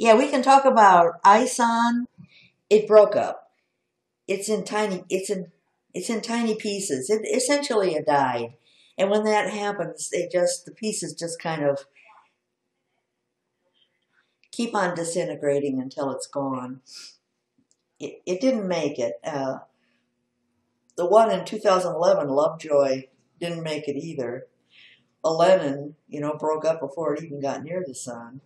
Yeah, we can talk about ISON. It broke up. It's in tiny pieces. It died. And when that happens, the pieces just kind of keep on disintegrating until it's gone. It didn't make it. The one in 2011, Lovejoy, didn't make it either. Lenin, broke up before it even got near the sun.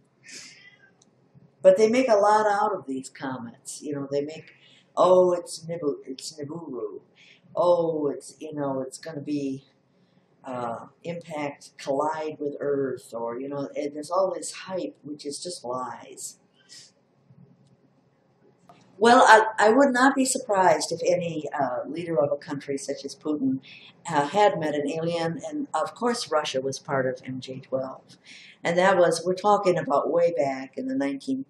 But they make a lot out of these comets. They make, oh, it's Nibiru. Oh, it's going to be impact, collide with Earth, or, and there's all this hype, which is just lies. Well, I would not be surprised if any leader of a country such as Putin had met an alien, and of course Russia was part of MJ-12. And we're talking about way back in the 1940s,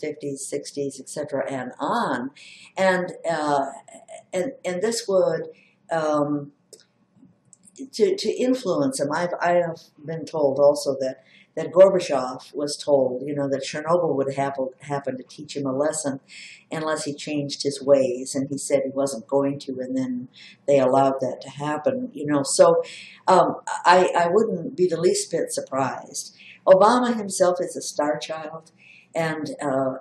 50s, 60s, etc., and on. And this would, to influence him, I have been told also that Gorbachev was told, that Chernobyl would happen to teach him a lesson unless he changed his ways, and he said he wasn't going to, and then they allowed that to happen, So I wouldn't be the least bit surprised. Obama himself is a star child, and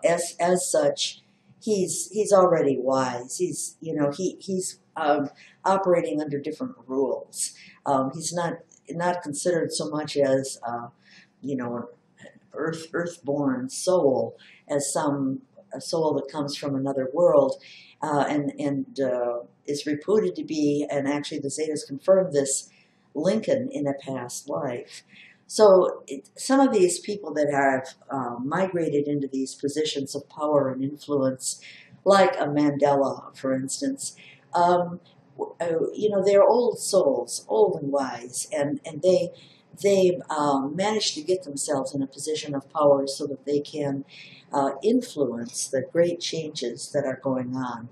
as such, he's already wise. He's operating under different rules. He's not considered so much as an earthborn soul, as a soul that comes from another world, and is reputed to be, and actually the Zetas confirmed this, Lincoln in a past life. So some of these people that have migrated into these positions of power and influence, like a Mandela, for instance, they're old souls, old and wise, and they managed to get themselves in a position of power so that they can influence the great changes that are going on.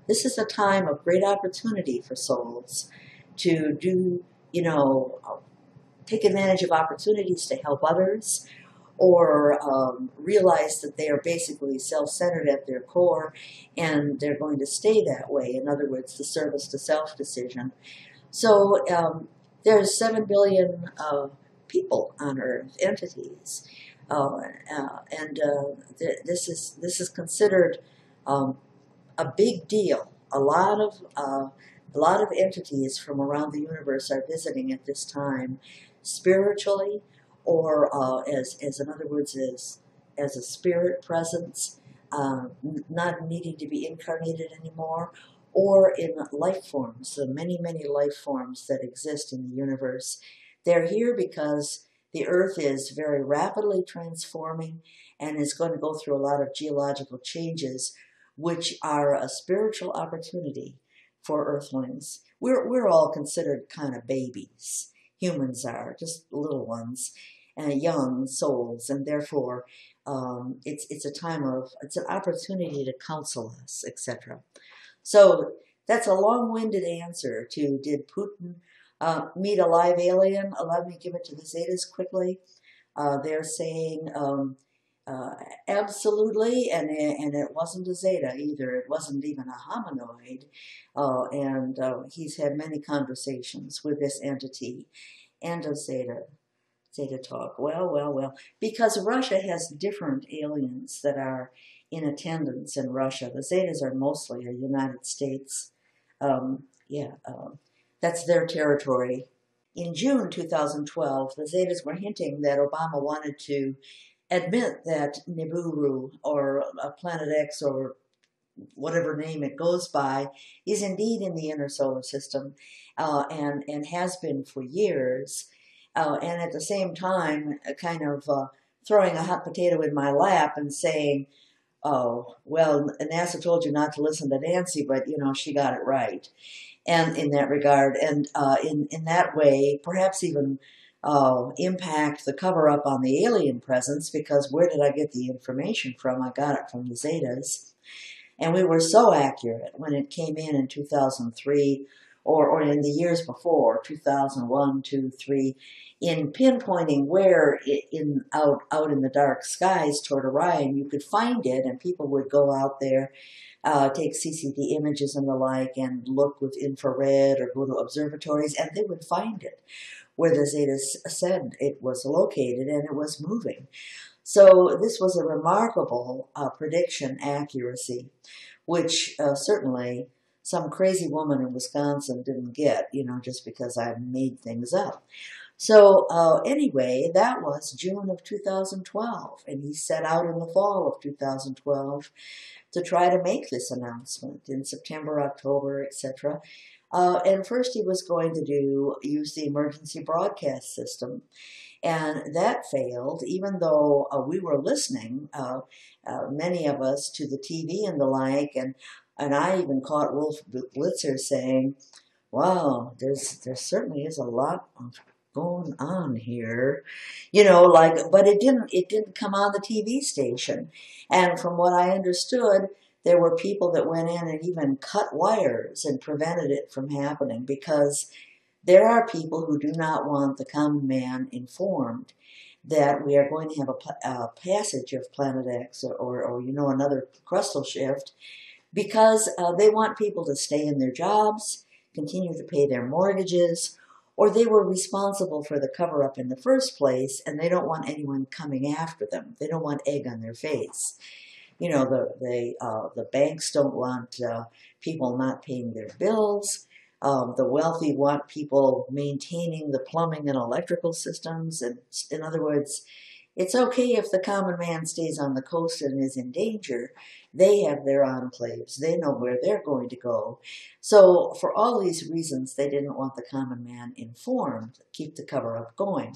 This is a time of great opportunity for souls to do, take advantage of opportunities to help others, or realize that they are basically self-centered at their core, and they're going to stay that way. In other words, the service to self decision. So there's 7 billion people on Earth, entities, and this is considered a big deal. A lot of entities from around the universe are visiting at this time, spiritually, or as in other words, as a spirit presence, not needing to be incarnated anymore, or in life forms, the many, many life forms that exist in the universe. They're here because the Earth is very rapidly transforming and is going to go through a lot of geological changes, which are a spiritual opportunity for Earthlings. We're all considered kind of babies. Humans are, just little ones, young souls, and therefore it's an opportunity to counsel us, etc. So that's a long-winded answer to, did Putin meet a live alien? Let me give it to the Zetas quickly. They're saying absolutely, and it wasn't a Zeta either. It wasn't even a hominoid, and he's had many conversations with this entity and a Zeta talk. Well, because Russia has different aliens that are in attendance in Russia. The Zetas are mostly a United States. That's their territory. In June 2012, the Zetas were hinting that Obama wanted to admit that Nibiru, or Planet X, or whatever name it goes by, is indeed in the inner solar system, and has been for years. And at the same time, kind of throwing a hot potato in my lap and saying, oh, well, NASA told you not to listen to Nancy, but, she got it right. And in that regard, and in that way, perhaps even impact the cover-up on the alien presence, because where did I get the information from? I got it from the Zetas. And we were so accurate when it came in 2003, or in the years before, 2001, 2, 3. in pinpointing where out in the dark skies toward Orion you could find it, and people would go out there, take CCD images and the like, and look with infrared or go to observatories, and they would find it where the Zeta said it was located, and it was moving. So this was a remarkable prediction accuracy, which certainly some crazy woman in Wisconsin didn't get, just because I made things up. So anyway, that was June of 2012, and he set out in the fall of 2012 to try to make this announcement in September, October, etc. And first he was going to use the emergency broadcast system, and that failed, even though we were listening, many of us, to the TV and the like, and I even caught Wolf Blitzer saying, wow, there certainly is a lot of going on here, but it didn't come on the TV station. And from what I understood, there were people that went in and even cut wires and prevented it from happening, because there are people who do not want the common man informed that we are going to have a passage of Planet X or another crustal shift, because they want people to stay in their jobs, continue to pay their mortgages, or they were responsible for the cover-up in the first place, and they don't want anyone coming after them. They don't want egg on their face. The banks don't want people not paying their bills. The wealthy want people maintaining the plumbing and electrical systems. And in other words, it's okay if the common man stays on the coast and is in danger. They have their enclaves. They know where they're going to go. So for all these reasons, they didn't want the common man informed, keep the cover-up going.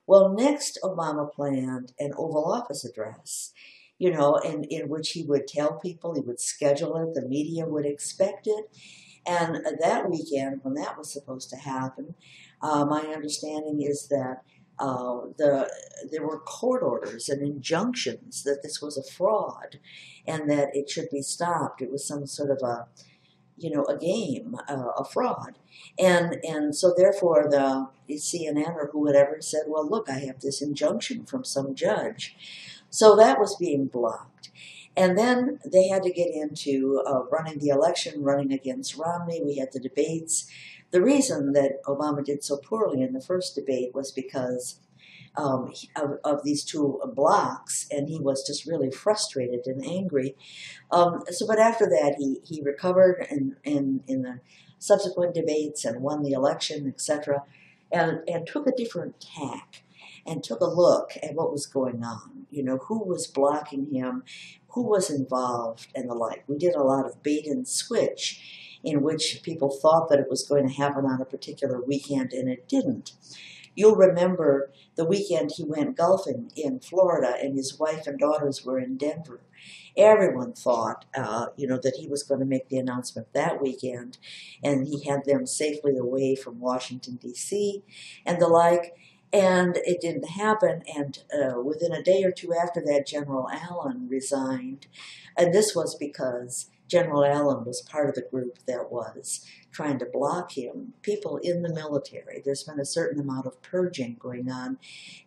Well, next, Obama planned an Oval Office address, in which he would tell people, he would schedule it, the media would expect it. And that weekend, when that was supposed to happen, my understanding is that there were court orders and injunctions that this was a fraud and that it should be stopped. It was some sort of a game, a fraud. And so therefore the CNN or whoever said, well, look, I have this injunction from some judge. So that was being blocked. And then they had to get into running the election, running against Romney. We had the debates. The reason that Obama did so poorly in the first debate was because of these two blocks, and he was just really frustrated and angry. But after that, he recovered in the subsequent debates and won the election, etc., and took a different tack and took a look at what was going on, who was blocking him, who was involved, and the like. We did a lot of bait and switch, in which people thought that it was going to happen on a particular weekend, and it didn't. You'll remember the weekend he went golfing in Florida, and his wife and daughters were in Denver. Everyone thought, that he was going to make the announcement that weekend, and he had them safely away from Washington, D.C., and the like. And it didn't happen, and within a day or two after that, General Allen resigned. And this was because General Allen was part of the group that was trying to block him. People in the military, there's been a certain amount of purging going on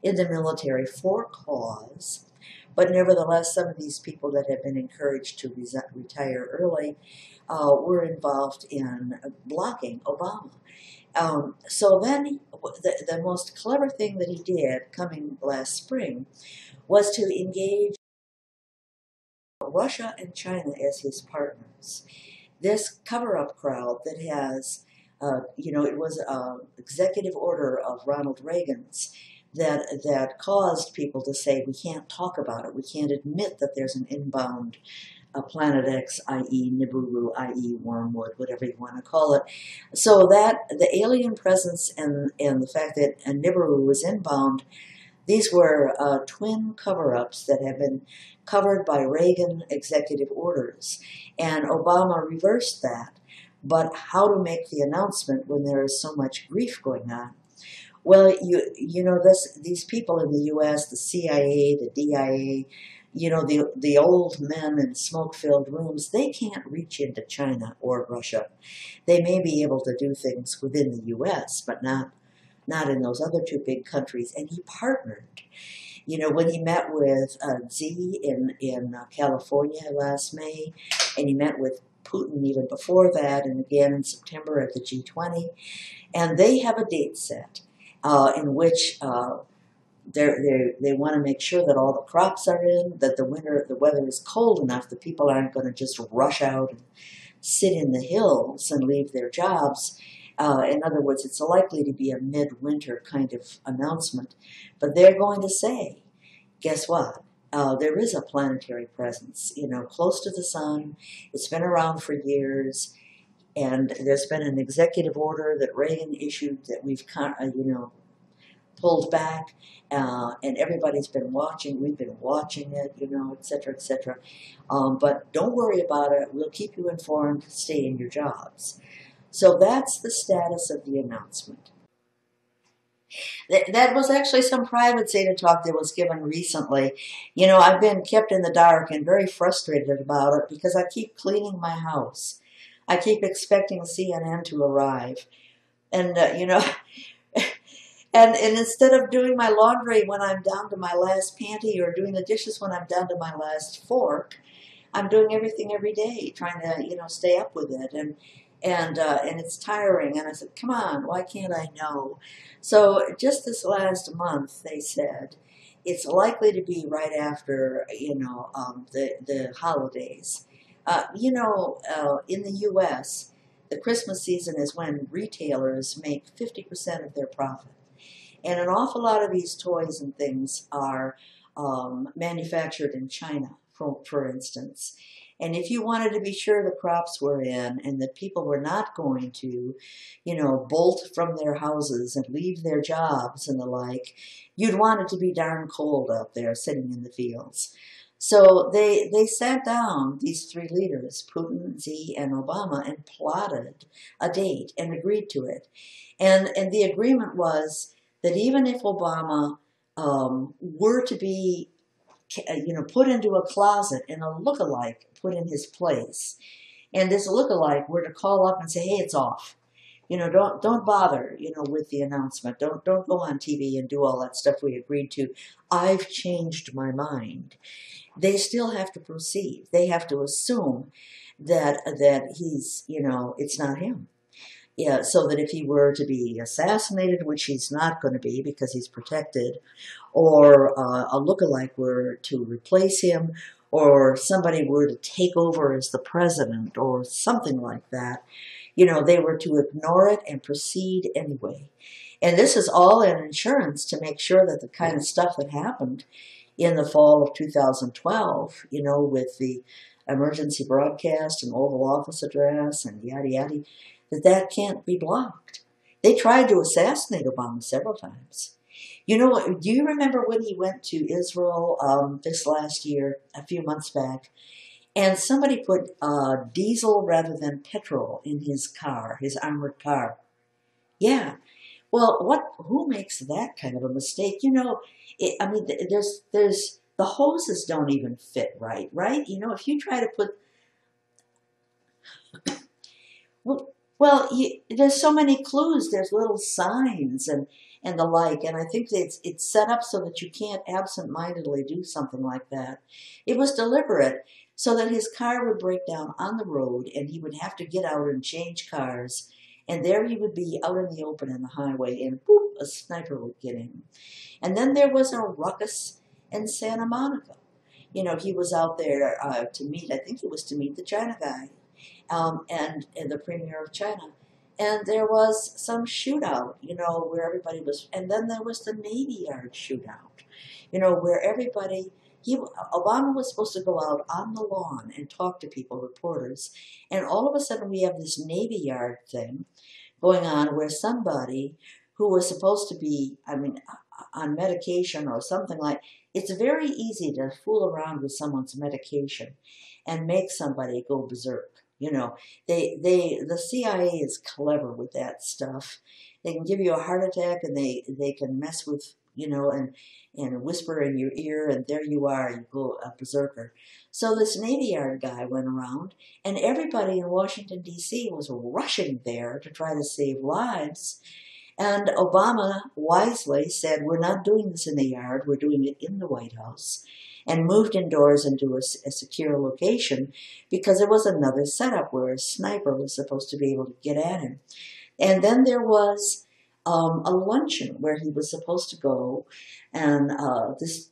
in the military for cause, but nevertheless, some of these people that have been encouraged to retire early were involved in blocking Obama. So then the most clever thing that he did coming last spring was to engage Russia and China as his partners. This cover-up crowd that has, it was an executive order of Ronald Reagan's that caused people to say, we can't talk about it. We can't admit that there's an inbound Planet X, i.e. Nibiru, i.e. Wormwood, whatever you want to call it. So that the alien presence and the fact that Nibiru was inbound, these were twin cover-ups that have been covered by Reagan executive orders. And Obama reversed that. But how to make the announcement when there is so much grief going on? Well, these people in the U.S., the CIA, the DIA, the old men in smoke-filled rooms, they can't reach into China or Russia. They may be able to do things within the U.S., but not not in those other two big countries. And he partnered. You know, when he met with Xi in California last May, and he met with Putin even before that, and again in September at the G20, and they have a date set in which they want to make sure that all the crops are in, that the weather is cold enough that people aren't going to just rush out and sit in the hills and leave their jobs. In other words, it's likely to be a midwinter kind of announcement. But they're going to say, guess what? There is a planetary presence, you know, close to the sun. It's been around for years. And there's been an executive order that Reagan issued that we've, you know, pulled back, and everybody's been watching. We've been watching it, you know, et cetera, et cetera. But don't worry about it. We'll keep you informed. Stay in your jobs. So that's the status of the announcement. That was actually some private data talk that was given recently. You know, I've been kept in the dark and very frustrated about it because I keep cleaning my house. I keep expecting CNN to arrive. And, you know, and instead of doing my laundry when I'm down to my last panty or doing the dishes when I'm down to my last fork, I'm doing everything every day, trying to, you know, stay up with it. And it's tiring. And I said, come on, why can't I know? So just this last month, they said, it's likely to be right after, you know, the holidays. You know, in the U.S., the Christmas season is when retailers make 50% of their profit. And an awful lot of these toys and things are manufactured in China, for instance. And if you wanted to be sure the crops were in and that people were not going to, you know, bolt from their houses and leave their jobs and the like, you'd want it to be darn cold out there sitting in the fields. So they sat down, these three leaders, Putin, Xi, and Obama, and plotted a date and agreed to it. And the agreement was that even if Obama were to be, you know, put into a closet and a look-alike put in his place, and this look-alike were to call up and say, hey, it's off. You know, don't bother, you know, with the announcement. Don't go on TV and do all that stuff we agreed to. I've changed my mind. They still have to proceed. They have to assume that he's, you know, it's not him. Yeah, so that if he were to be assassinated, which he's not going to be because he's protected, or a lookalike were to replace him, or somebody were to take over as the president, or something like that, you know, they were to ignore it and proceed anyway. And this is all in insurance to make sure that the kind of stuff that happened in the fall of 2012, you know, with the emergency broadcast and Oval Office address and yada yada, that can't be blocked. They tried to assassinate Obama several times. You know, do you remember when he went to Israel this last year, a few months back, and somebody put diesel rather than petrol in his car, his armored car? Yeah. Well, who makes that kind of a mistake? You know, I mean, there's the hoses don't even fit right? You know, if you try to put, well, there's so many clues. There's little signs and the like, and I think it's set up so that you can't absent-mindedly do something like that. It was deliberate so that his car would break down on the road, and he would have to get out and change cars, and there he would be out in the open on the highway, and boop, a sniper would get him. And then there was a ruckus in Santa Monica. You know, he was out there to meet, I think it was to meet the China guy. And the premier of China. And there was some shootout, you know, where everybody was, and then there was the Navy Yard shootout, you know, where everybody, Obama was supposed to go out on the lawn and talk to people, reporters, and all of a sudden we have this Navy Yard thing going on where somebody who was supposed to be, I mean, on medication or something like, it's very easy to fool around with someone's medication and make somebody go berserk. You know, the CIA is clever with that stuff. They can give you a heart attack, and they can mess with, you know, and whisper in your ear, and there you are, you go a berserker. So this Navy Yard guy went around, and everybody in Washington, D.C. was rushing there to try to save lives. And Obama wisely said, we're not doing this in the yard, we're doing it in the White House, and moved indoors into a secure location because there was another setup where a sniper was supposed to be able to get at him. And then there was a luncheon where he was supposed to go, and this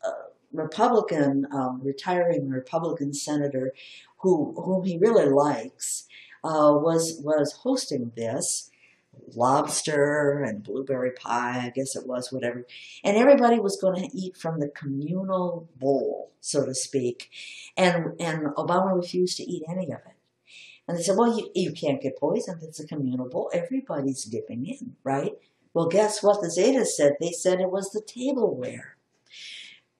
Republican, retiring Republican senator whom he really likes, was hosting this. Lobster and blueberry pie, I guess it was, whatever. And everybody was going to eat from the communal bowl, so to speak. And Obama refused to eat any of it. And they said, well, you can't get poisoned. It's a communal bowl. Everybody's dipping in, right? Well, guess what the Zetas said? They said it was the tableware.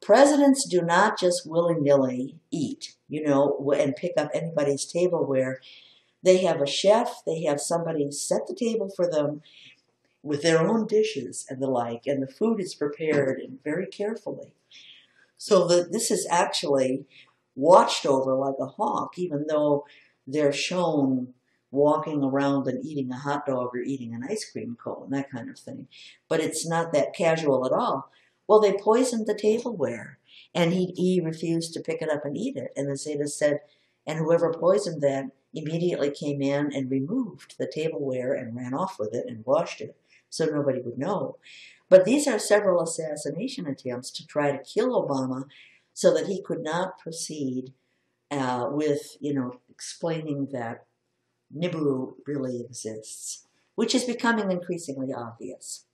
Presidents do not just willy-nilly eat, and pick up anybody's tableware. They have a chef, they have somebody set the table for them with their own dishes and the like, and the food is prepared very carefully. So this is actually watched over like a hawk, even though they're shown walking around and eating a hot dog or eating an ice cream cone, that kind of thing. But it's not that casual at all. Well, they poisoned the tableware, and he refused to pick it up and eat it. And the Zetas said, and whoever poisoned that immediately came in and removed the tableware and ran off with it and washed it so nobody would know. But these are several assassination attempts to try to kill Obama so that he could not proceed with, explaining that Nibiru really exists, which is becoming increasingly obvious.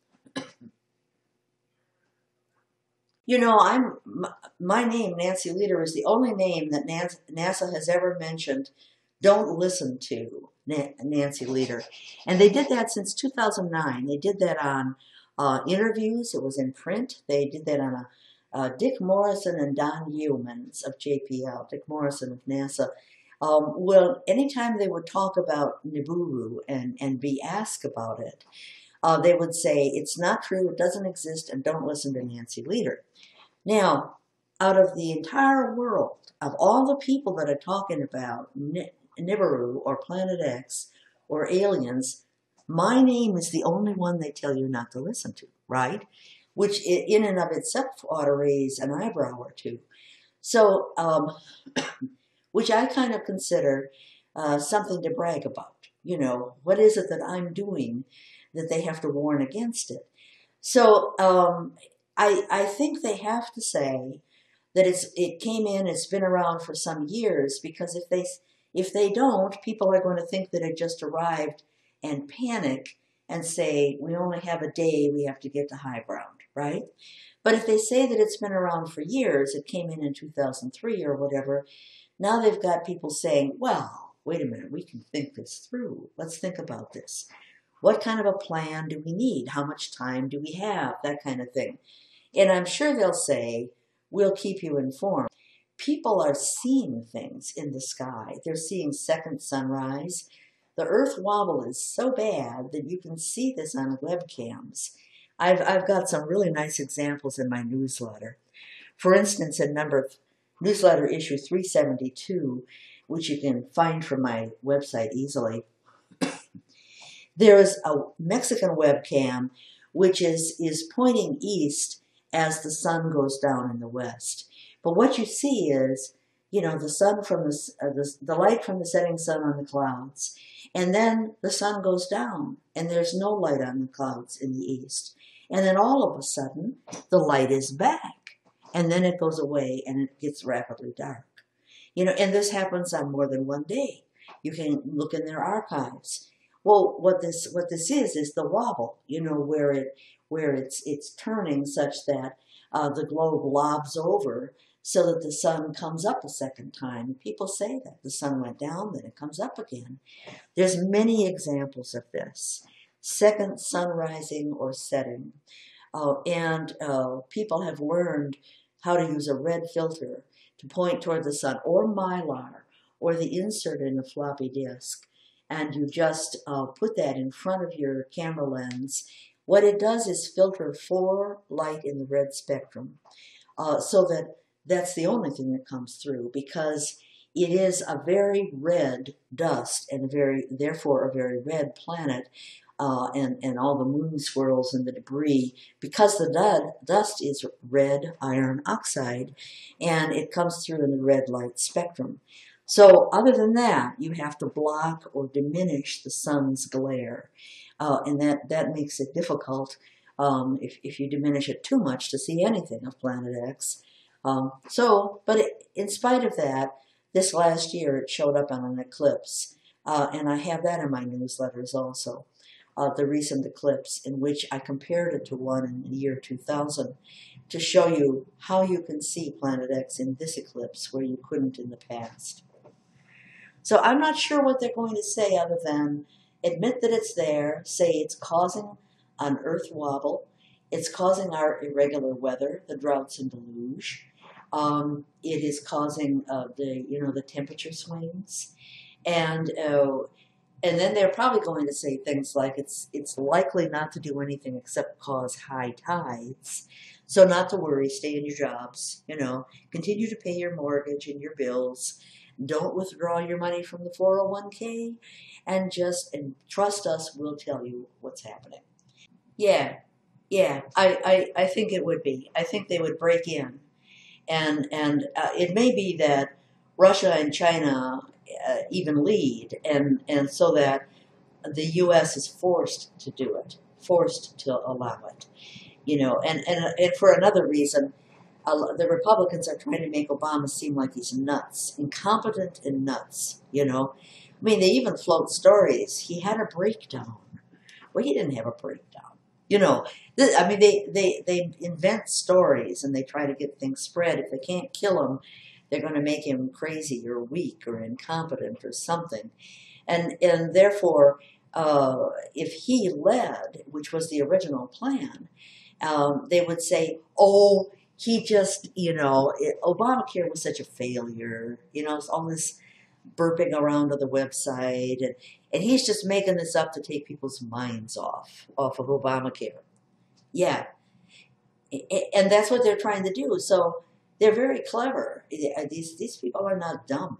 My name, Nancy Leader, is the only name that NASA has ever mentioned. Don't listen to Nancy Leader. And they did that since 2009. They did that on interviews. It was in print. They did that on Dick Morrison and Don Yeomans of JPL, Dick Morrison of NASA. Well, anytime they would talk about Nibiru and be asked about it, they would say, it's not true, it doesn't exist, and don't listen to Nancy Leader. Now, out of the entire world, of all the people that are talking about Nibiru or Planet X or aliens, my name is the only one they tell you not to listen to, right? Which in and of itself ought to raise an eyebrow or two. So, which I kind of consider something to brag about. What is it that I'm doing that they have to warn against it? So I think they have to say that it came in, it's been around for some years, because if they don't, people are going to think that it just arrived and panic and say, we only have a day, we have to get to high ground, right? But if they say that it's been around for years, it came in 2003 or whatever, now they've got people saying, well, wait a minute, we can think this through. Let's think about this. What kind of a plan do we need? How much time do we have? That kind of thing. And I'm sure they'll say, we'll keep you informed. People are seeing things in the sky. They're seeing second sunrise. The Earth wobble is so bad that you can see this on webcams. I've got some really nice examples in my newsletter. For instance, in newsletter issue 372, which you can find from my website easily, there's a Mexican webcam which is pointing east as the sun goes down in the west. But what you see is, the sun from the light from the setting sun on the clouds, and then the sun goes down, and there's no light on the clouds in the east. And then all of a sudden, the light is back, and then it goes away, and it gets rapidly dark. And this happens on more than one day. You can look in their archives. Well, what this is the wobble, where it's turning such that the globe lobs over so that the sun comes up a second time. And people say that the sun went down, then it comes up again. There's many examples of this. Second sun rising or setting. And people have learned how to use a red filter to point toward the sun, or Mylar, or the insert in a floppy disk. And you just put that in front of your camera lens. What it does is filter for light in the red spectrum, so that's the only thing that comes through, because it is a very red dust and therefore a very red planet. and all the moon swirls and the debris, because the dust is red iron oxide, and it comes through in the red light spectrum. So other than that, you have to block or diminish the sun's glare, and that makes it difficult if you diminish it too much to see anything of Planet X. In spite of that, this last year it showed up on an eclipse, and I have that in my newsletters also. The recent eclipse, in which I compared it to one in the year 2000 to show you how you can see Planet X in this eclipse where you couldn't in the past. So I'm not sure what they're going to say other than admit that it's there, say it's causing an Earth wobble, it's causing our irregular weather, the droughts and deluge. It is causing the temperature swings, and then they're probably going to say things like it's likely not to do anything except cause high tides. So not to worry, stay in your jobs, continue to pay your mortgage and your bills. Don't withdraw your money from the 401k, and trust us, we'll tell you what's happening. Yeah, I think it would be. I think they would break in. And it may be that Russia and China even lead, and so that the U.S. is forced to do it, forced to allow it, and for another reason, the Republicans are trying to make Obama seem like he's nuts, incompetent and nuts, I mean, they even float stories. He had a breakdown. Well, he didn't have a breakdown. I mean, they invent stories and they try to get things spread. If they can't kill him, they're going to make him crazy or weak or incompetent or something. And therefore, if he led, which was the original plan, they would say, oh, he just, Obamacare was such a failure. All this burping around on the website, and he's just making this up to take people's minds off of Obamacare. Yeah, and that's what they're trying to do. So they're very clever. These people are not dumb.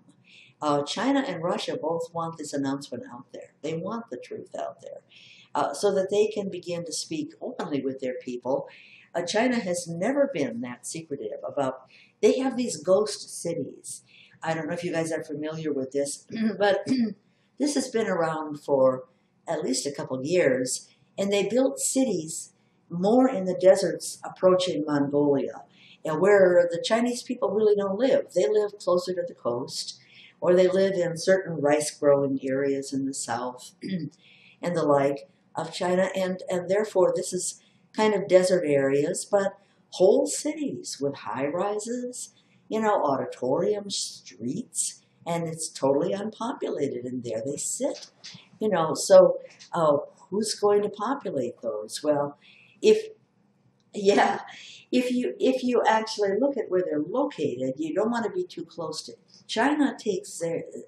China and Russia both want this announcement out there. They want the truth out there, so that they can begin to speak openly with their people. China has never been that secretive about. They have these ghost cities. I don't know if you guys are familiar with this, but this has been around for at least a couple of years, and they built cities more in the deserts approaching Mongolia, and where the Chinese people really don't live. They live closer to the coast, or they live in certain rice-growing areas in the south and the like of China, and therefore this is kind of desert areas, but whole cities with high-rises, auditoriums, streets, and it's totally unpopulated in there. They sit, so who's going to populate those? Well, if you actually look at where they're located, you don't want to be too close to. China takes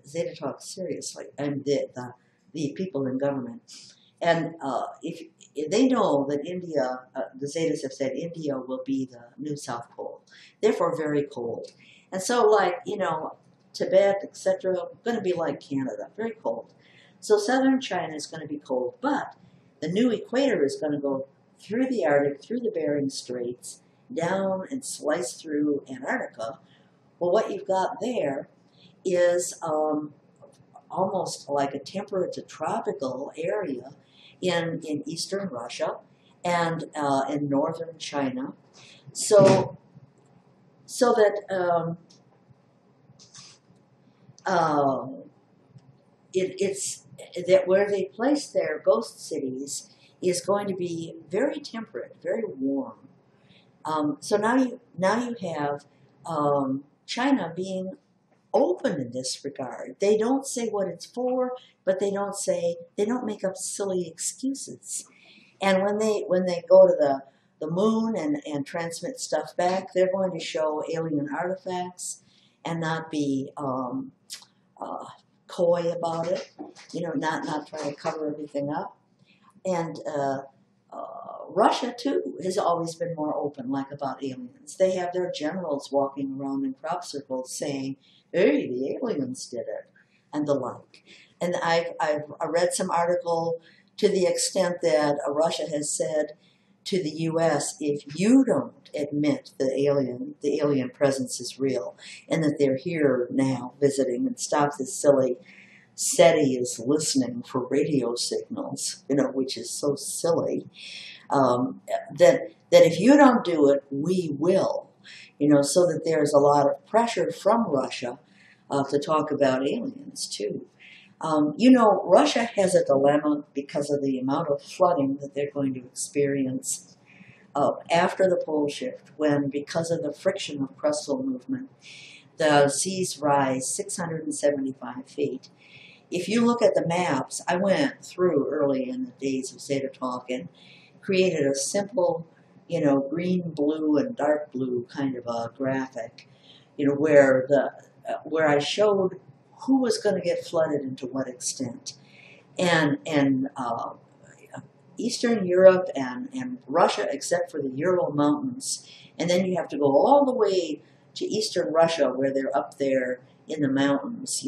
Zeta Talk seriously, and the people in government, and if they know that India, the Zetas have said India will be the new South Pole, therefore very cold. And so Tibet, etc., going to be like Canada, very cold. So southern China is going to be cold, but the new equator is going to go through the Arctic, through the Bering Straits, down and slice through Antarctica. Well, what you've got there is almost like a temperate to tropical area in eastern Russia and in northern China, so that it's that where they place their ghost cities is going to be very temperate, very warm. So now you have China being open in this regard. They don't say what it's for, but they don't make up silly excuses. And when they go to the moon and transmit stuff back, they're going to show alien artifacts and not be coy about it, not try to cover everything up. And Russia, too, has always been more open, like about aliens. They have their generals walking around in crop circles saying, hey, the aliens did it, and the like. And I read some article to the extent that Russia has said to the U.S., if you don't admit the alien presence is real and that they're here now visiting, and stop this silly SETI is listening for radio signals, which is so silly, that if you don't do it, we will, so that there's a lot of pressure from Russia to talk about aliens too. Russia has a dilemma because of the amount of flooding that they're going to experience after the pole shift, when, because of the friction of crustal movement, the seas rise 675 feet. If you look at the maps, I went through early in the days of Zeta Talk and created a simple, green, blue, and dark blue kind of a graphic, where I showed who was going to get flooded and to what extent. And Eastern Europe and Russia, except for the Ural Mountains, and then you have to go all the way to Eastern Russia, where they're up there in the mountains,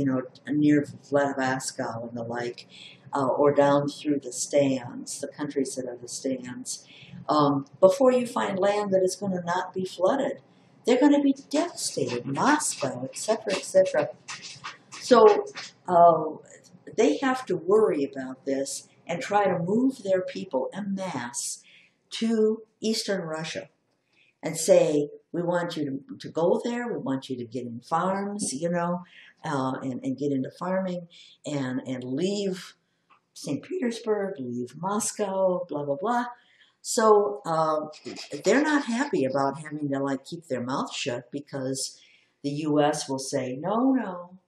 near Vladivostok and the like, or down through the stands, the countries that are the stands, before you find land that is going to not be flooded. They're going to be devastated, Moscow, etc., etc. So they have to worry about this and try to move their people en masse to Eastern Russia and say, we want you to go there, we want you to get in farms, and get into farming and leave St. Petersburg, leave Moscow, blah, blah, blah. So they're not happy about having to keep their mouth shut, because the U.S. will say, no,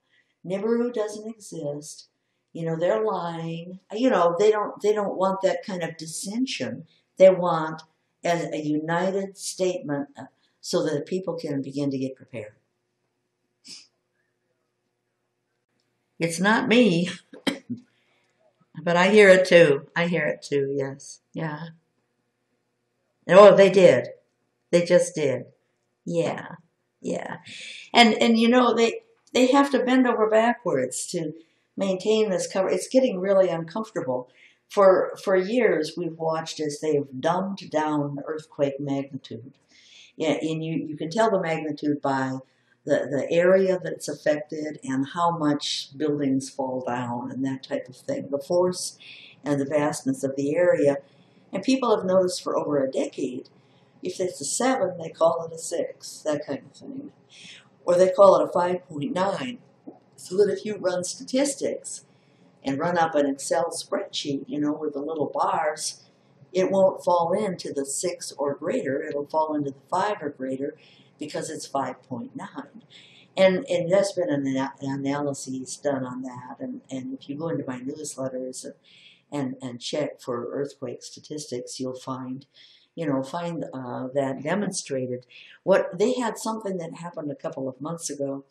Nibiru doesn't exist. They're lying. They don't want that kind of dissension. They want as a united statement so that people can begin to get prepared. It's not me, but I hear it too. Yes. Yeah. Oh, they did. They just did. Yeah. And they have to bend over backwards to maintain this cover. It's getting really uncomfortable. For years, we've watched as they've dumbed down earthquake magnitude. Yeah, and you can tell the magnitude by the area that it's affected and how much buildings fall down and that type of thing. The force and the vastness of the area. And people have noticed for over a decade, if it's a 7, they call it a 6, that kind of thing. Or they call it a 5.9. So that if you run statistics and run up an Excel spreadsheet, with the little bars, it won't fall into the 6 or greater. It'll fall into the 5 or greater because it's 5.9. And there's been an analysis done on that. And if you go into my newsletters and check for earthquake statistics, you'll find that demonstrated. They had something that happened a couple of months ago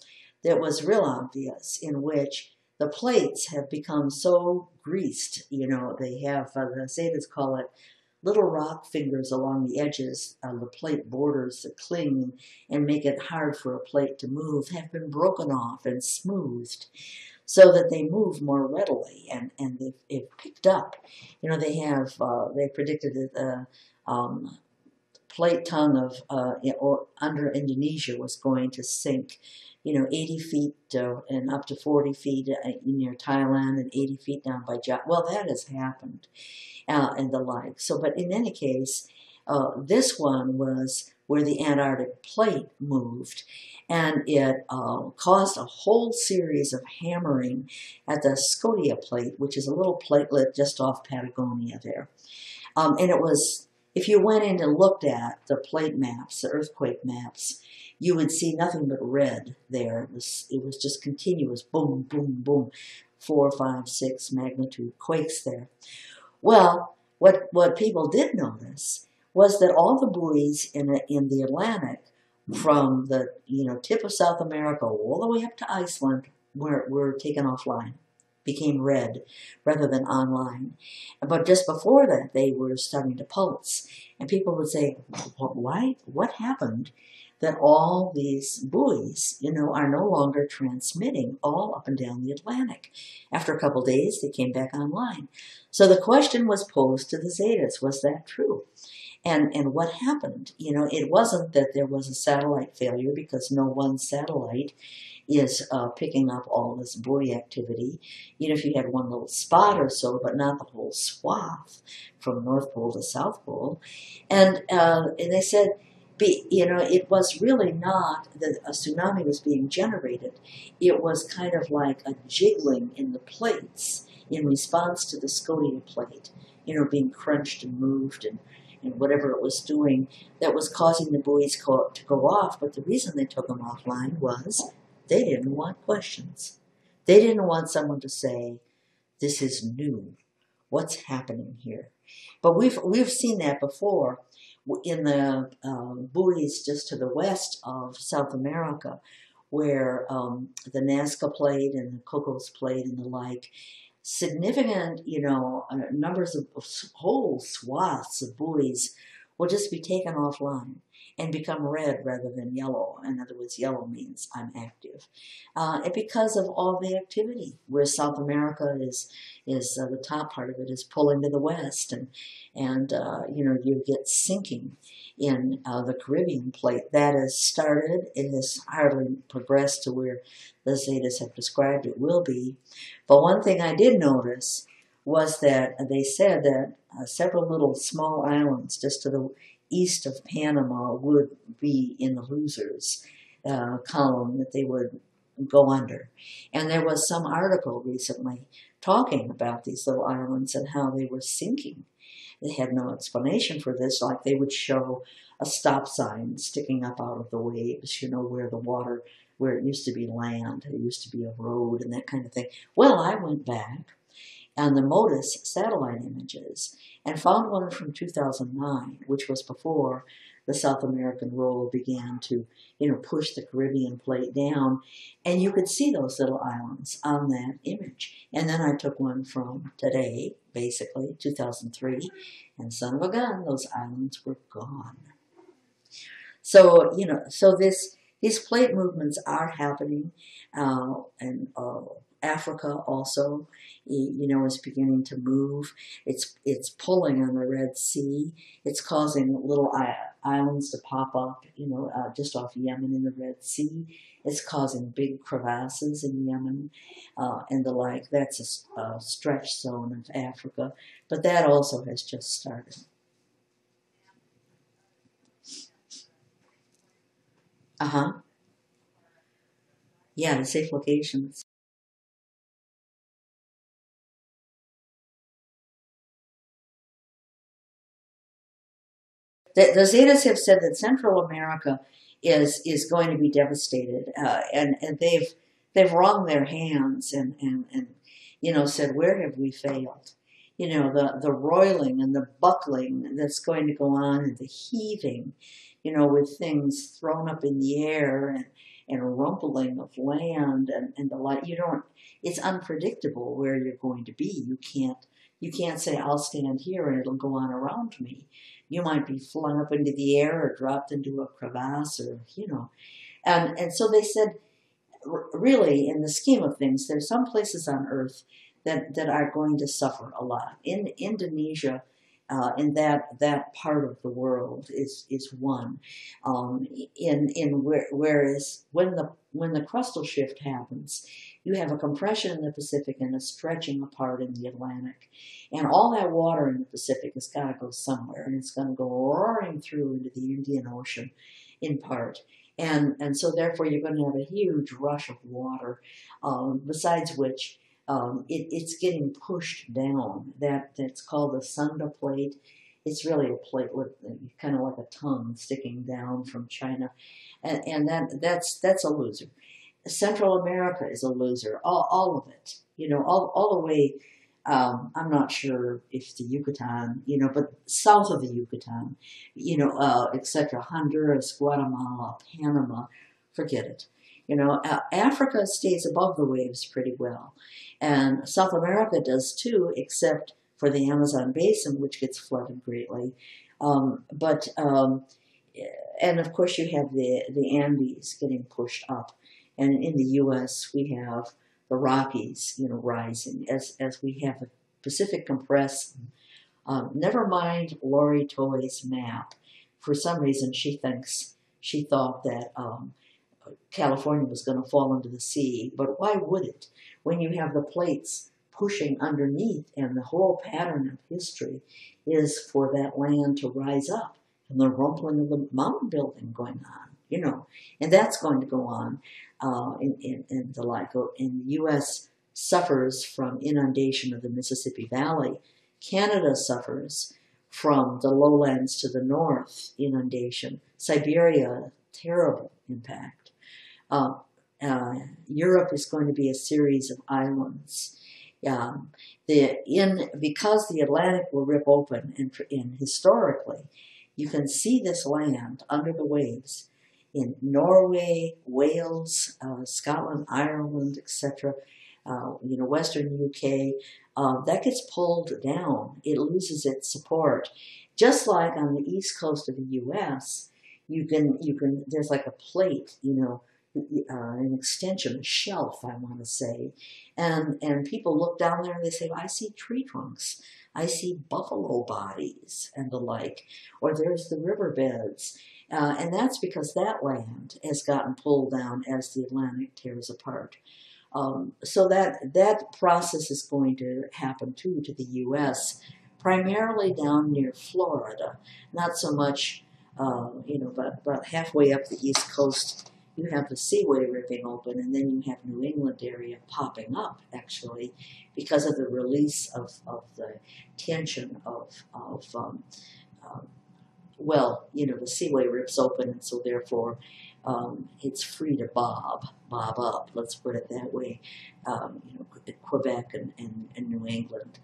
that was real obvious, in which the plates have become so greased. They have, the Zetas call it, little rock fingers along the edges of the plate borders that cling and make it hard for a plate to move, have been broken off and smoothed so that they move more readily, and they've picked up. They predicted that the plate tongue of or under Indonesia was going to sink 80 feet and up to 40 feet near Thailand, and 80 feet down by Java. Well, that has happened, and the like. So, but in any case, this one was where the Antarctic plate moved, and it caused a whole series of hammering at the Scotia Plate, which is a little platelet just off Patagonia there. And it was, if you went in and looked at the plate maps, the earthquake maps, you would see nothing but red there. It was just continuous, boom, boom, boom, 4, 5, 6 magnitude quakes there. Well, what people did notice was that all the buoys in the Atlantic, from the tip of South America all the way up to Iceland, were taken offline, became red rather than online. But just before that, they were starting to pulse, and people would say, "Why? What happened?" that all these buoys, are no longer transmitting all up and down the Atlantic. After a couple days, they came back online. So the question was posed to the Zetas, was that true? And what happened? It wasn't that there was a satellite failure, because no one satellite is picking up all this buoy activity. If you had one little spot or so, but not the whole swath from North Pole to South Pole. And they said, it was really not that a tsunami was being generated. It was kind of like a jiggling in the plates in response to the Scotia Plate, being crunched and moved and whatever it was doing that was causing the buoys to go off. But the reason they took them offline was they didn't want questions. They didn't want someone to say, this is new. What's happening here? But we've seen that before in the buoys just to the west of South America, where the Nazca Plate and the Cocos Plate and the like, significant, numbers of whole swaths of buoys will just be taken offline and become red rather than yellow. In other words, yellow means I'm active. And because of all the activity, where South America is the top part of it is pulling to the west, and you get sinking in the Caribbean Plate. That has started. It has hardly progressed to where the Zetas have described it will be. But one thing I did notice was that they said that several little small islands just to the east of Panama would be in the losers column, that they would go under. And there was some article recently talking about these little islands and how they were sinking. They had no explanation for this, like they would show a stop sign sticking up out of the waves, where the water, where it used to be land, it used to be a road and that kind of thing. Well, I went back on the MODIS satellite images and found one from 2009, which was before the South American roll began to, push the Caribbean Plate down. And you could see those little islands on that image. And then I took one from today, basically, 2003, and son of a gun, those islands were gone. So, these plate movements are happening, and Africa also, is beginning to move. It's pulling on the Red Sea. It's causing little islands to pop up, just off Yemen in the Red Sea. It's causing big crevasses in Yemen and the like. That's a stretch zone of Africa, but that also has just started. Yeah, the safe locations. The Zetas have said that Central America is going to be devastated, and they've wrung their hands and said, where have we failed? The roiling and the buckling that's going to go on, and the heaving, with things thrown up in the air and rumpling of land and the like. It's unpredictable where you're going to be. You can't say, I'll stand here and it'll go on around me. You might be flung up into the air or dropped into a crevasse, or, And so they said, really, in the scheme of things, there's some places on Earth that are going to suffer a lot. In Indonesia, in that part of the world is one. Whereas when the crustal shift happens, you have a compression in the Pacific and a stretching apart in the Atlantic, and all that water in the Pacific has got to go somewhere, and it's going to go roaring through into the Indian Ocean, in part. And so therefore you're going to have a huge rush of water, besides which it's getting pushed down. That's called the Sunda Plate. It's really a plate with kind of like a tongue sticking down from China, and that's a loser. Central America is a loser. All of it, all the way. I'm not sure if the Yucatan, but south of the Yucatan, etc. Honduras, Guatemala, Panama, forget it. Africa stays above the waves pretty well. And South America does too, except for the Amazon basin, which gets flooded greatly. and of course you have the Andes getting pushed up, and in the U.S. we have the Rockies, rising as we have the Pacific compress. Never mind Lori Toy's map. For some reason, she thought that California was going to fall into the sea, but why would it? When you have the plates pushing underneath, and the whole pattern of history is for that land to rise up, and the rumbling of the mountain building going on, and that's going to go on in the like. And the U.S. suffers from inundation of the Mississippi Valley. Canada suffers from the lowlands to the north inundation. Siberia, terrible impact. Europe is going to be a series of islands. Because the Atlantic will rip open, and historically, you can see this land under the waves in Norway, Wales, Scotland, Ireland, etc. Western UK. That gets pulled down. It loses its support. Just like on the east coast of the U.S., there's like a plate, an extension, a shelf, I want to say, and people look down there and they say, I see tree trunks, I see buffalo bodies and the like, or there's the riverbeds, and that's because that land has gotten pulled down as the Atlantic tears apart. So that process is going to happen too to the U.S., primarily down near Florida, not so much, but halfway up the East Coast. You have the seaway ripping open, and then you have New England area popping up, actually, because of the release of the tension the seaway rips open, and so therefore it's free to bob up, let's put it that way, Quebec and New England.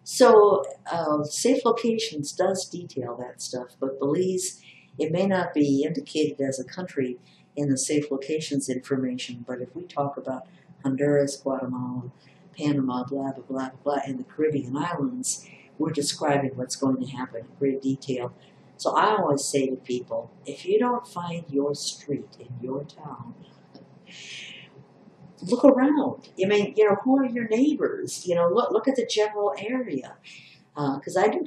Safe Locations does detail that stuff, but Belize, it may not be indicated as a country in the Safe Locations information, but if we talk about Honduras, Guatemala, Panama, blah, blah, blah, blah, and the Caribbean islands, we're describing what's going to happen in great detail. So I always say to people, if you don't find your street in your town, look around. Who are your neighbors? Look at the general area. Because I do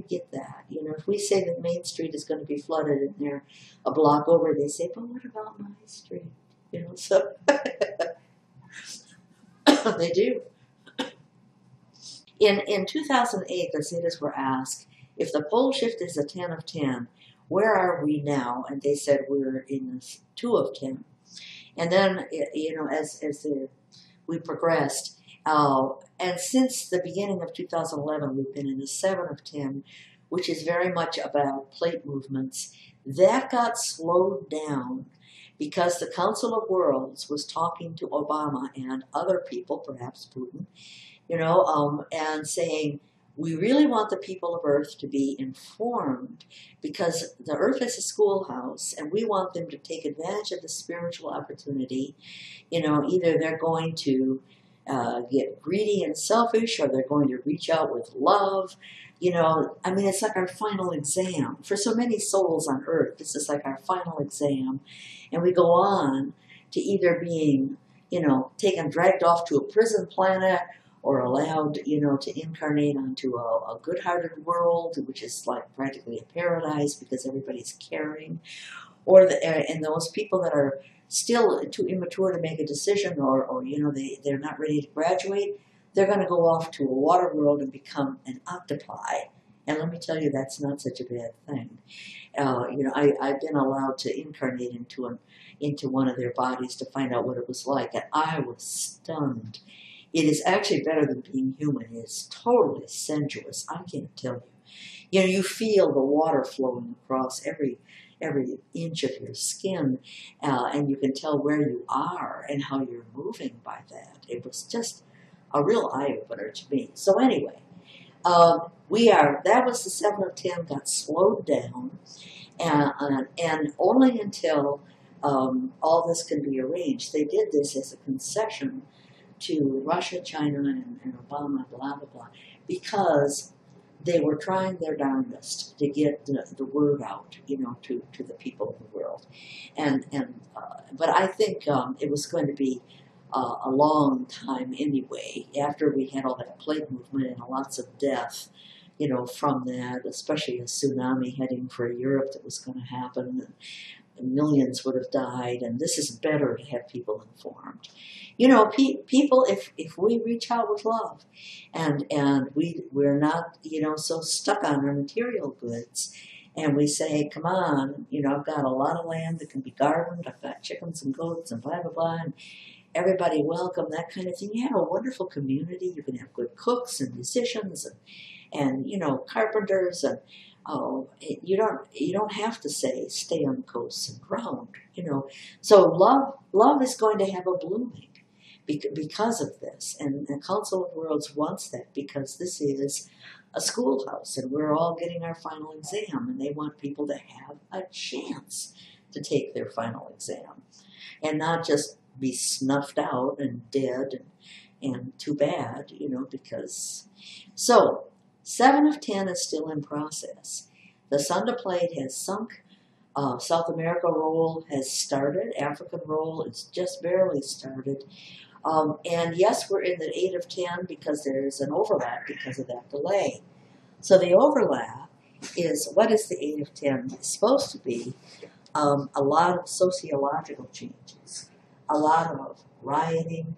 get that. If we say that Main Street is going to be flooded and they're a block over, they say, but what about my street? So they do. In 2008, the cities were asked, if the pole shift is a 10 of 10, where are we now? And they said we're in the 2 of 10. And then, as we progressed, and since the beginning of 2011, we've been in the 7 of 10, which is very much about plate movements. That got slowed down because the Council of Worlds was talking to Obama and other people, perhaps Putin, and saying, we really want the people of Earth to be informed because the Earth is a schoolhouse and we want them to take advantage of the spiritual opportunity. Either they're going to get greedy and selfish, or they're going to reach out with love. It's like our final exam. For so many souls on Earth, this is like our final exam. And we go on to either being, dragged off to a prison planet, or allowed, to incarnate onto a good-hearted world, which is like practically a paradise because everybody's caring. And those people that are still too immature to make a decision, or they're not ready to graduate, they're going to go off to a water world and become an octopi. And let me tell you, that's not such a bad thing. I've been allowed to incarnate into one of their bodies to find out what it was like, and I was stunned. It is actually better than being human. It's totally sensuous. I can't tell you. You feel the water flowing across every inch of your skin, and you can tell where you are and how you're moving by that. It was just a real eye-opener to me. So anyway, that was the 7 of 10, got slowed down, and only until all this can be arranged. They did this as a concession to Russia, China, and Obama, blah, blah, blah, because they were trying their darndest to get the word out, to the people of the world, but I think it was going to be a long time anyway. After we had all that plate movement and lots of death, from that, especially a tsunami heading for Europe that was going to happen, and millions would have died. And this is better to have people informed. People, if we reach out with love, and we're not so stuck on our material goods, and we say, come on, I've got a lot of land that can be gardened, I've got chickens and goats and blah blah blah, and everybody welcome, that kind of thing. You have a wonderful community. You can have good cooks and musicians and carpenters, and you don't have to say stay on the coast and ground. So love is going to have a blooming because of this, and the Council of Worlds wants that, because this is a schoolhouse and we're all getting our final exam, and they want people to have a chance to take their final exam and not just be snuffed out and dead and too bad, because. So 7 of 10 is still in process. The Scotia Plate has sunk. South America roll has started. African roll is just barely started. And yes, we're in the 8 of 10 because there's an overlap because of that delay. So the overlap is, what is the 8 of 10? It's supposed to be a lot of sociological changes, a lot of rioting,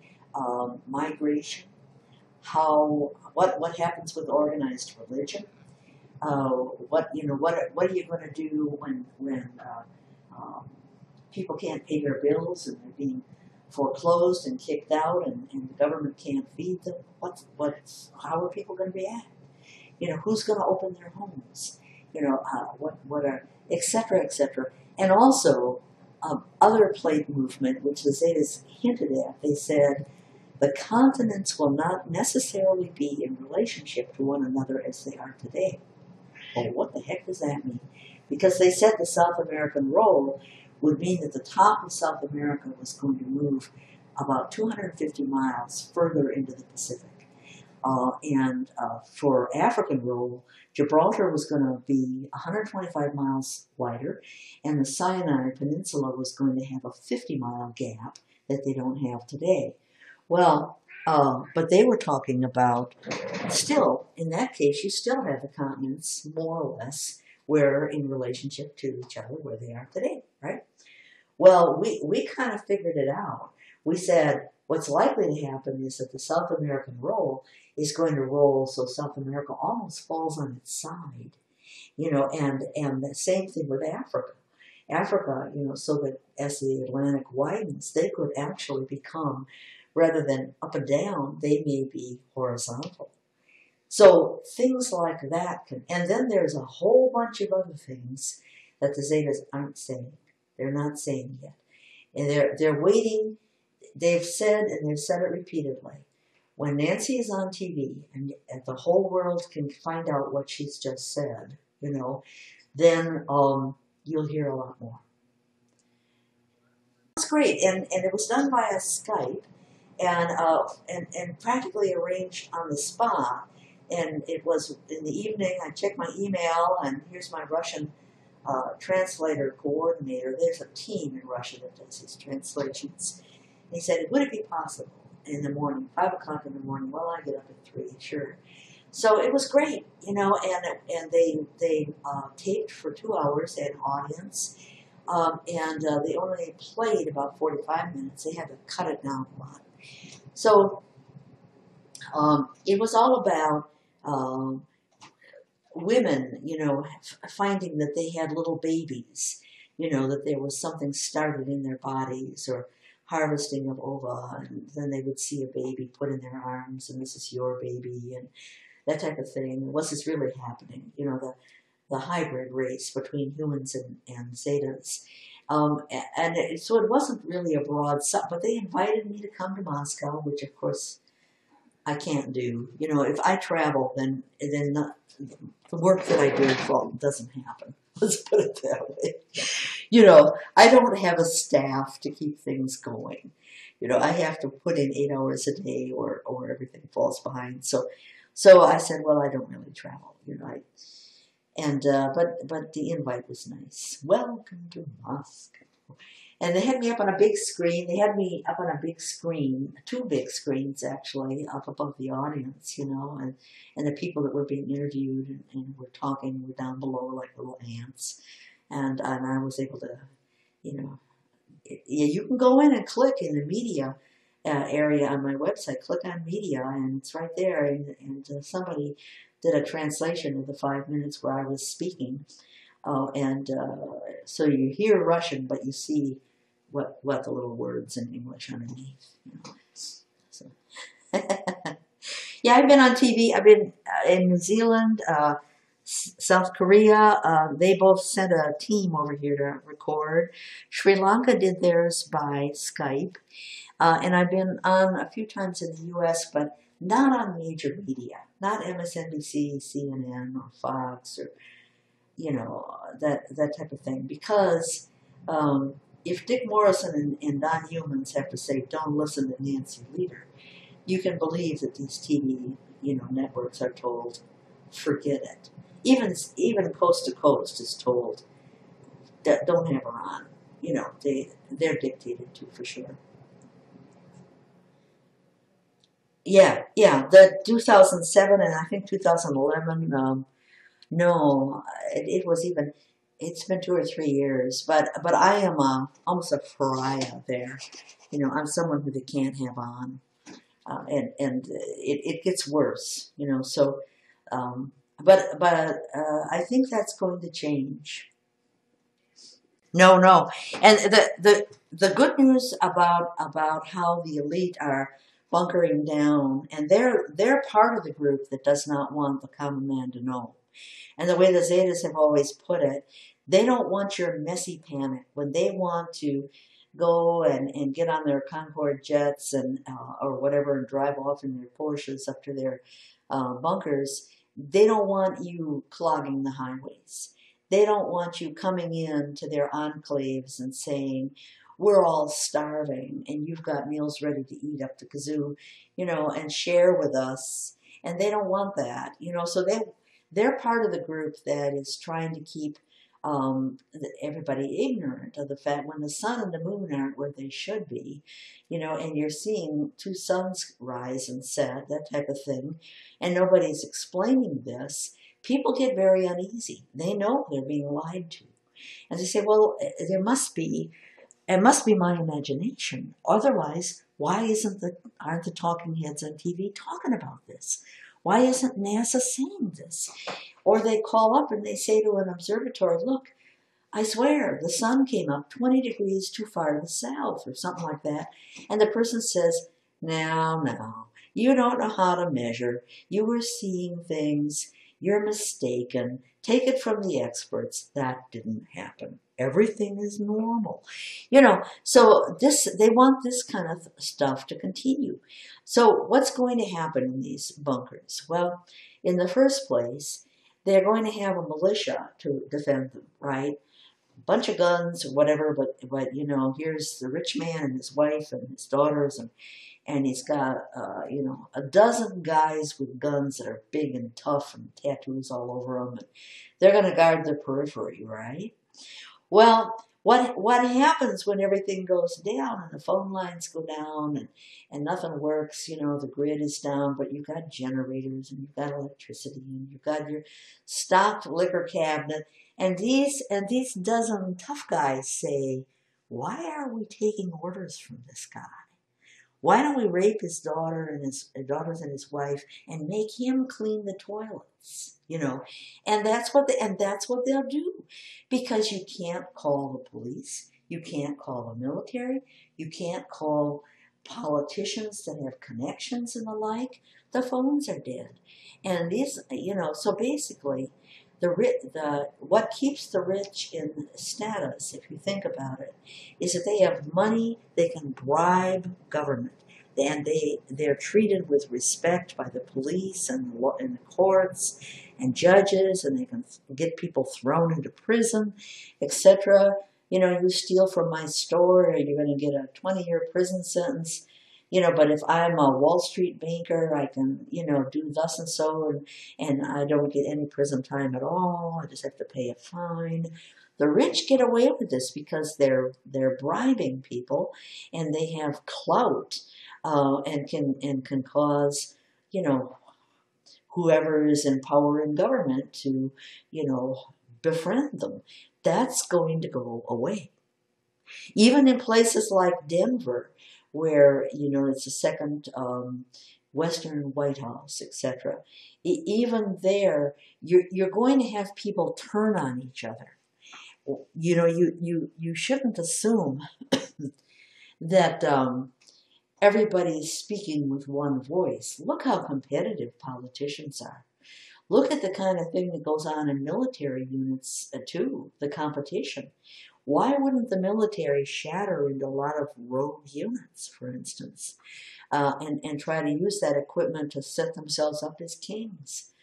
migration, what happens with organized religion, what are you going to do when people can't pay their bills and they're being foreclosed and kicked out, and the government can't feed them? How are people going to react? Who's going to open their homes? What are, etc., etc. And also other plate movement, which the Zetas hinted at. They said the continents will not necessarily be in relationship to one another as they are today. Well, what the heck does that mean? Because they said the South American roll would mean that the top of South America was going to move about 250 miles further into the Pacific. And for African roll, Gibraltar was going to be 125 miles wider, and the Sinai Peninsula was going to have a 50-mile gap that they don't have today. Well, but they were talking about, still, in that case, you still have the continents, more or less, where in relationship to each other where they are today, right? Well, we kind of figured it out. We said what's likely to happen is that the South American roll is going to roll so South America almost falls on its side, and the same thing with Africa. Africa, so that as the Atlantic widens, they could actually become, rather than up and down, they may be horizontal. So things like that can, and then there's a whole bunch of other things that the Zetas aren't saying. They're not saying yet. And they're waiting. They've said, and they've said it repeatedly, when Nancy is on TV and the whole world can find out what she's just said, then you'll hear a lot more. It's great, and it was done via Skype, and practically arranged on the spot. And it was in the evening. I checked my email, and here's my Russian translator coordinator. There's a team in Russia that does these translations. And he said, would it be possible in the morning, 5 o'clock in the morning? Well, I get up at 3, sure. So it was great, and they taped for 2 hours, they had an audience, and they only played about 45 minutes. They had to cut it down a lot. So it was all about women, finding that they had little babies, that there was something started in their bodies, or harvesting of ova, and then they would see a baby put in their arms, and this is your baby, and that type of thing. Was this really happening? The hybrid race between humans and Zetas. So it wasn't really a broad, but they invited me to come to Moscow, which of course I can't do. If I travel, then the work that I do doesn't happen. Let's put it that way. I don't have a staff to keep things going. I have to put in 8 hours a day, or everything falls behind. So So I said, well, I don't really travel, you know. But the invite was nice. Welcome to Moscow. And they had me up on a big screen. They had me up on a big screen, two big screens actually, up above the audience, you know, and the people that were being interviewed and were talking were down below like little ants. And I was able to, you know, yeah, you can go in and click in the media area on my website, click on media, and it's right there. And somebody did a translation of the 5 minutes where I was speaking. So you hear Russian, but you see what the little words in English underneath. You know. So. Yeah, I've been on TV. I've been in New Zealand, South Korea. They both sent a team over here to record. Sri Lanka did theirs by Skype. And I've been on a few times in the U.S., but not on major media, not MSNBC, CNN, or Fox, or, you know, that type of thing. Because if Dick Morrison and Don Humans have to say, don't listen to Nancy Lieder, you can believe that these TV, you know, networks are told, forget it. Even Coast to Coast is told that don't have her on. You know, they're dictated to for sure. Yeah, the 2007 and I think 2011. No, it was even. It's been 2 or 3 years, but I am almost a pariah there. You know, I'm someone who they can't have on, and it gets worse. You know, so I think that's going to change. No, and the good news about how the elite are bunkering down, and they're part of the group that does not want the common man to know. And the way the Zetas have always put it, they don't want your messy panic. When they want to go and get on their Concorde jets and or whatever and drive off in their Porsches up to their bunkers, they don't want you clogging the highways. They don't want you coming in to their enclaves and saying, we're all starving and you've got meals ready to eat up the kazoo, you know, and share with us. And they don't want that, you know, so they're part of the group that is trying to keep everybody ignorant of the fact when the sun and the moon aren't where they should be, you know, and you're seeing 2 suns rise and set, that type of thing, and nobody's explaining this, people get very uneasy. They know they're being lied to. And they say, well, it must be my imagination. Otherwise, why aren't the talking heads on TV talking about this? Why isn't NASA saying this? Or they call up and they say to an observatory, look, I swear the sun came up 20 degrees too far to the south or something like that. And the person says, no, you don't know how to measure. You were seeing things. You're mistaken. Take it from the experts. That didn't happen. Everything is normal. You know, so they want this kind of stuff to continue. So what's going to happen in these bunkers? Well, in the first place, they're going to have a militia to defend them, right? A bunch of guns or whatever, but you know, here's the rich man and his wife and his daughters, and he's got, you know, a dozen guys with guns that are big and tough and tattoos all over them. And they're going to guard the periphery, right? Well, what happens when everything goes down and the phone lines go down and nothing works? You know, the grid is down, but you've got generators and you've got electricity and you've got your stocked liquor cabinet. And these dozen tough guys say, why are we taking orders from this guy? Why don't we rape his daughter and his daughters and his wife and make him clean the toilets? You know, and that's what they'll do, because you can't call the police, you can't call the military, you can't call politicians that have connections and the like. The phones are dead, and these, you know, so basically, what keeps the rich in status, if you think about it, is that they have money, they can bribe government, and they're treated with respect by the police and the courts and judges, and they can get people thrown into prison, etc. You know, you steal from my store, you're going to get a 20-year prison sentence. But if I'm a Wall Street banker, I can, do thus and so, and I don't get any prison time at all. I just have to pay a fine. The rich get away with this because they're bribing people, and they have clout, and can cause, you know, whoever is in power in government to, befriend them. That's going to go away. Even in places like Denver, where, it's the second Western White House, etc. Even there, you're going to have people turn on each other. You shouldn't assume that everybody's speaking with one voice. Look how competitive politicians are. Look at the kind of thing that goes on in military units too, the competition. Why wouldn't the military shatter into a lot of rogue units, for instance, and try to use that equipment to set themselves up as kings?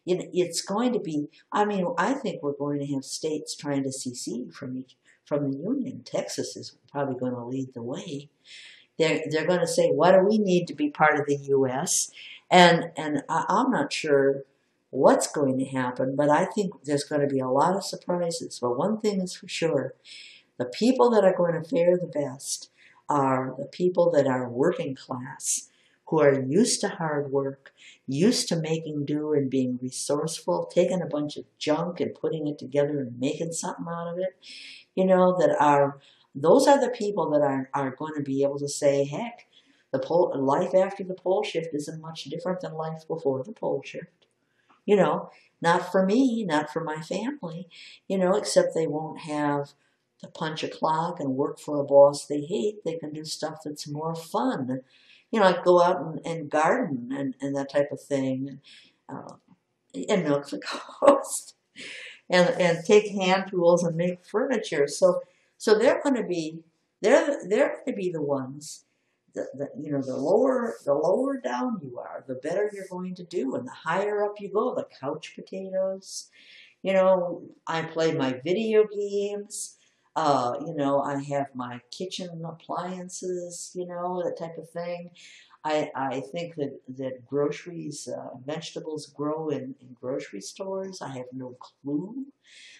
It's going to be, I think we're going to have states trying to secede from the Union. Texas is probably going to lead the way. They're going to say, what do we need to be part of the U.S.? And I'm not sure what's going to happen, but I think there's going to be a lot of surprises. But one thing is for sure, the people that are going to fare the best are the people that are working class, who are used to hard work, used to making do and being resourceful, taking a bunch of junk and putting it together and making something out of it, those are the people that are going to be able to say, heck, life after the pole shift isn't much different than life before the pole shift. Not for me, not for my family, except they won't have to punch a clock and work for a boss they hate. They can do stuff that's more fun, like go out and garden and that type of thing, and milk the coast, and take hand tools and make furniture. So they're going to be the ones. The lower down you are, the better you're going to do, and the higher up you go, the couch potatoes. I play my video games. I have my kitchen appliances. That type of thing. I think that groceries, vegetables grow in grocery stores. I have no clue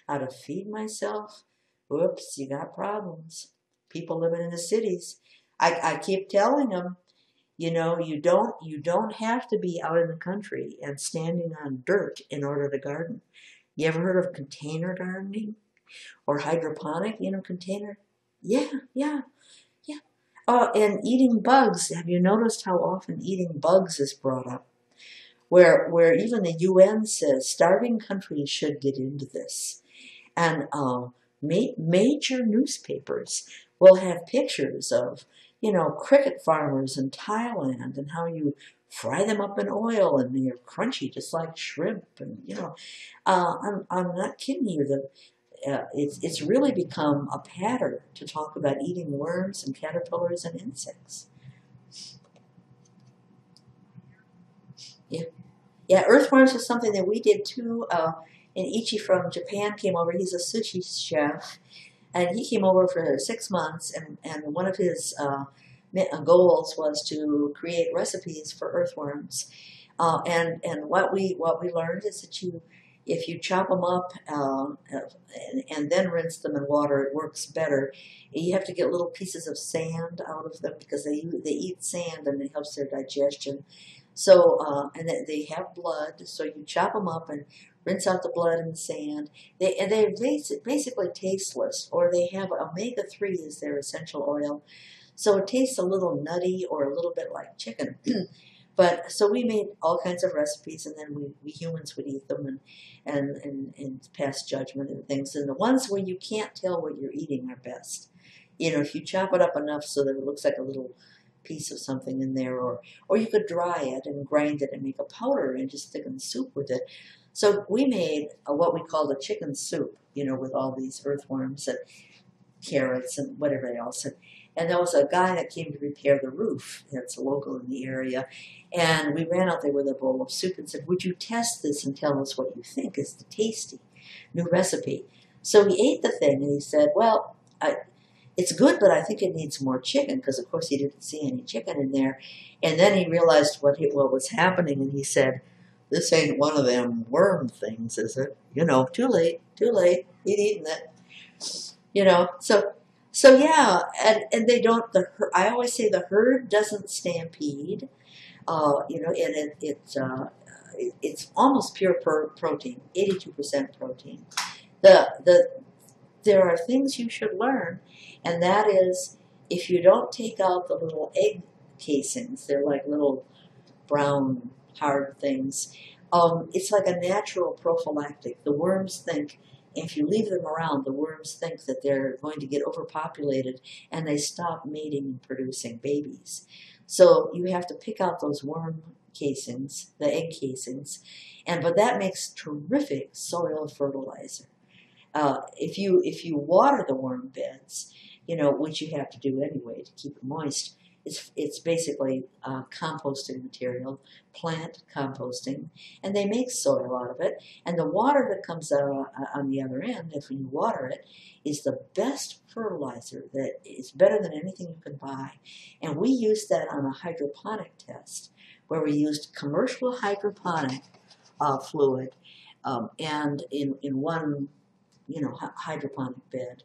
how to feed myself. Whoops, you got problems. People living in the cities. I keep telling them, you don't have to be out in the country and standing on dirt in order to garden. You ever heard of container gardening or hydroponic, container? Yeah. Oh, and eating bugs. Have you noticed how often eating bugs is brought up? Where even the UN says starving countries should get into this. And major newspapers will have pictures of, cricket farmers in Thailand and how you fry them up in oil and they're crunchy just like shrimp. And, I'm not kidding you. It's really become a pattern to talk about eating worms and caterpillars and insects. Yeah, earthworms is something that we did too. And Ichi from Japan came over. He's a sushi chef. And he came over for 6 months, and one of his goals was to create recipes for earthworms. And what we learned is that if you chop them up and then rinse them in water, it works better. You have to get little pieces of sand out of them because they eat sand and it helps their digestion. So and they have blood, so you chop them up and rinse out the blood and the sand. They're basically tasteless, or they have omega-3 as their essential oil. So it tastes a little nutty or a little bit like chicken. But so we made all kinds of recipes, and then we humans would eat them and pass judgment and things. And the ones where you can't tell what you're eating are best. If you chop it up enough so that it looks like a little piece of something in there, or you could dry it and grind it and make a powder and just thicken soup with it. So we made what we called a chicken soup, with all these earthworms and carrots and whatever else. And there was a guy that came to repair the roof that's local in the area. And we ran out there with a bowl of soup and said, would you test this and tell us what you think is the tasty new recipe? So he ate the thing and he said, well, it's good, but I think it needs more chicken, because of course he didn't see any chicken in there. And then he realized what was happening, and he said, "This ain't one of them worm things, is it? You know, too late, he'd eaten it." You know, so yeah, and they don't. I always say the herd doesn't stampede. You know, and it's almost pure protein, 82% protein. There are things you should learn, and that is, if you don't take out the little egg casings, they're like little brown hard things. It's like a natural prophylactic. The worms think, if you leave them around, the worms think that they're going to get overpopulated, and they stop mating and producing babies. So you have to pick out those worm casings, the egg casings, but that makes terrific soil fertilizer. If you water the worm beds, you know, which you have to do anyway to keep it moist, it's basically composting material, plant composting, and they make soil out of it. And the water that comes out on the other end, if you water it, is the best fertilizer. That is better than anything you can buy. And we used that on a hydroponic test, where we used commercial hydroponic fluid, and in one, you know, hydroponic bed,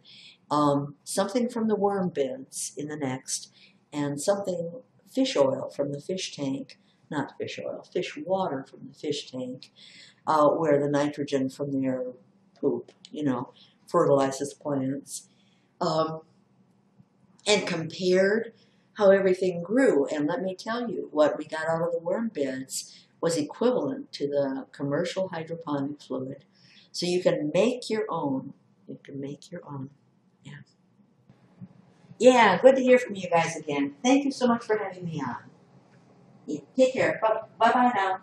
something from the worm beds in the next, and something fish oil from the fish tank, not fish oil, fish water from the fish tank, where the nitrogen from their poop, you know, fertilizes plants, and compared how everything grew. And let me tell you, what we got out of the worm beds was equivalent to the commercial hydroponic fluid. So you can make your own. You can make your own. Yeah. Yeah, good to hear from you guys again. Thank you so much for having me on. Yeah, take care. Bye-bye now.